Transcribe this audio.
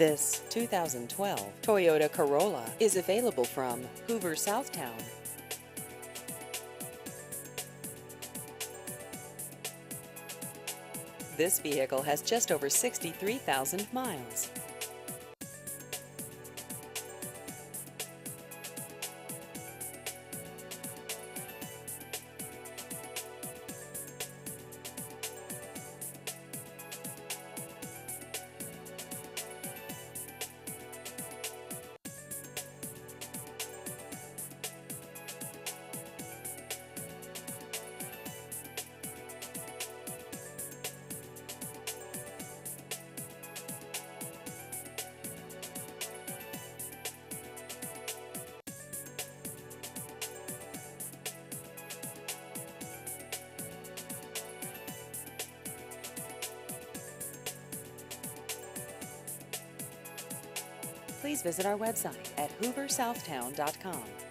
This 2012 Toyota Corolla is available from Hoover Southtown. This vehicle has just over 63,000 miles. Please visit our website at hooversouthtown.com.